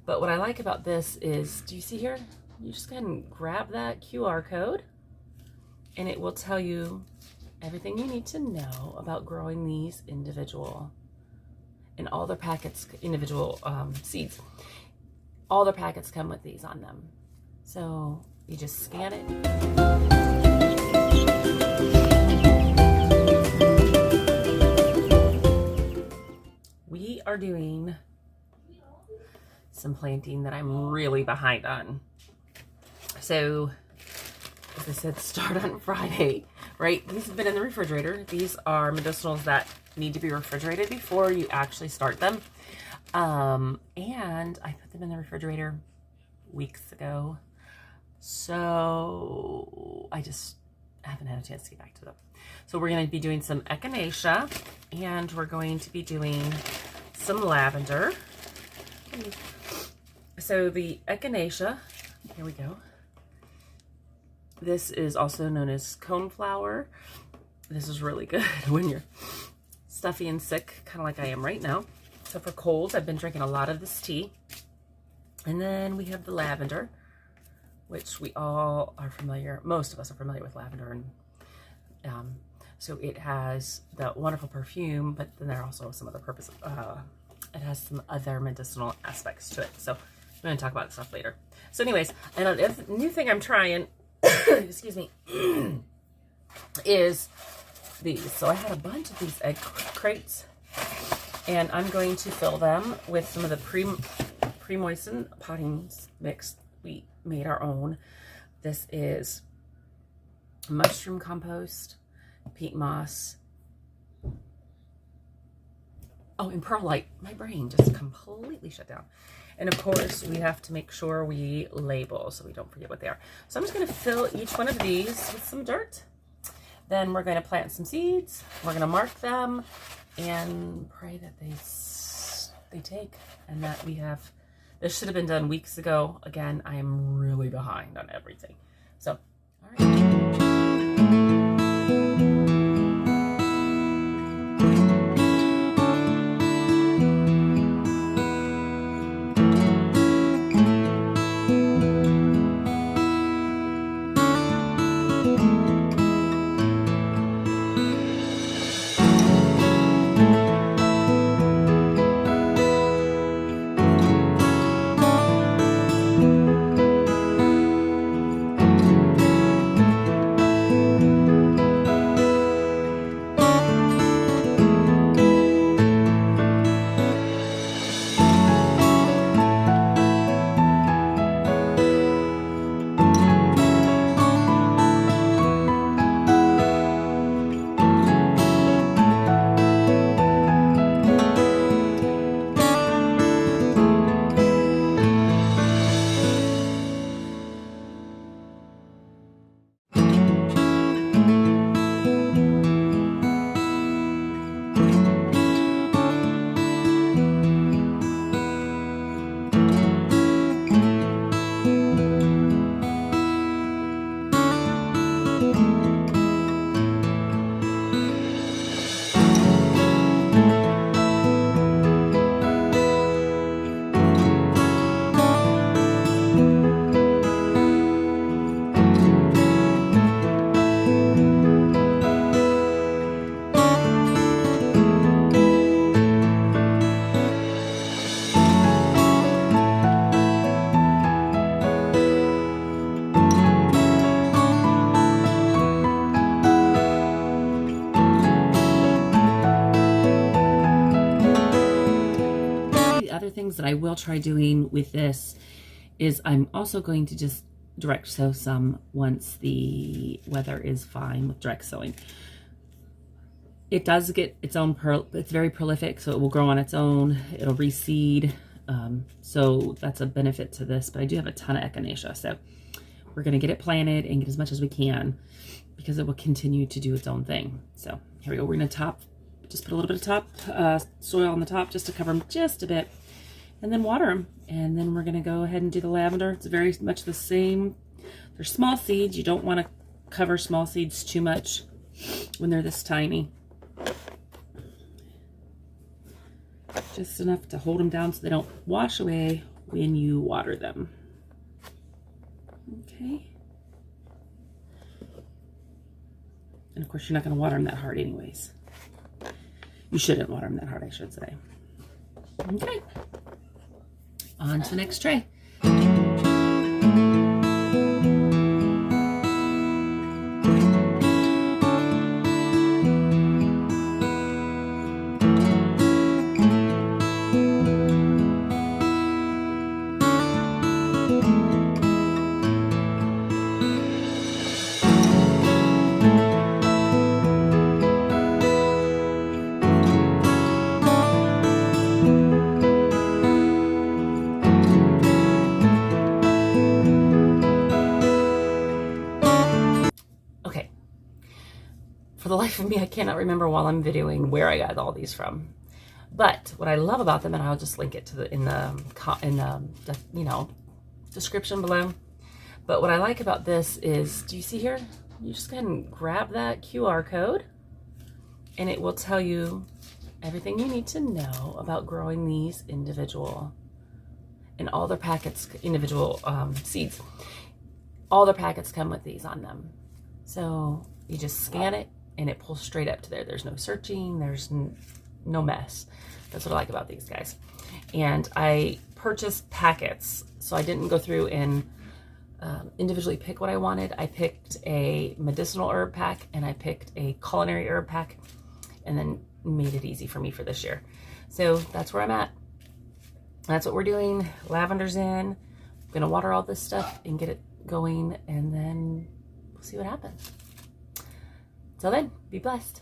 But what I like about this is, do you see here? You just go ahead and grab that QR code and it will tell you everything you need to know about growing these individual and all their packets, individual seeds. All their packets come with these on them. So you just scan it. We are doing some planting that I'm really behind on. So, as I said, start on Friday, right? These have been in the refrigerator. These are medicinals that need to be refrigerated before you actually start them. And I put them in the refrigerator weeks ago. So I just haven't had a chance to get back to them. So we're going to be doing some echinacea, and we're going to be doing some lavender. So the echinacea, here we go. This is also known as coneflower. This is really good when you're stuffy and sick, kind of like I am right now. So for colds, I've been drinking a lot of this tea. And then we have the lavender, which we all are familiar, most of us are familiar with lavender. And so it has the wonderful perfume, but then there are also some other purpose. It has some other medicinal aspects to it. So I'm going to talk about this stuff later. So anyways, and a new thing I'm trying, excuse me, is these. So I had a bunch of these egg crates, and I'm going to fill them with some of the pre-moistened potting mix. We made our own. This is mushroom compost, peat moss, oh, and perlite. My brain just completely shut down. And of course, we have to make sure we label so we don't forget what they are. So I'm just going to fill each one of these with some dirt. Then we're going to plant some seeds. We're going to mark them and pray that they take, and that we have. This should have been done weeks ago. Again, I am really behind on everything. So, all right. Things that I will try doing with this is I'm also going to just direct sow some once the weather is fine with direct sowing. It does get its own it's very prolific, so it will grow on its own. It'll reseed. So that's a benefit to this, but I do have a ton of echinacea. So we're going to get it planted and get as much as we can because it will continue to do its own thing. So here we go. We're going to just put a little bit of top soil on the top just to cover them just a bit. And then water them. And then we're going to go ahead and do the lavender. It's very much the same. They're small seeds. You don't want to cover small seeds too much when they're this tiny. Just enough to hold them down so they don't wash away when you water them. Okay. And of course, you're not going to water them that hard anyways. You shouldn't water them that hard, I should say. Okay. On to the next tray. For the life of me, I cannot remember while I'm videoing where I got all these from. But what I love about them, and I'll just link it to the in the you know, description below. But what I like about this is, do you see here? You just go ahead and grab that QR code, and it will tell you everything you need to know about growing these individual, and all their packets, individual seeds. All their packets come with these on them. So you just scan it, and it pulls straight up to there. There's no searching, there's no mess. That's what I like about these guys. And I purchased packets, so I didn't go through and individually pick what I wanted. I picked a medicinal herb pack, and I picked a culinary herb pack, and then made it easy for me for this year. So that's where I'm at. That's what we're doing. Lavender's in. I'm gonna water all this stuff and get it going, and then we'll see what happens. Till then, be blessed.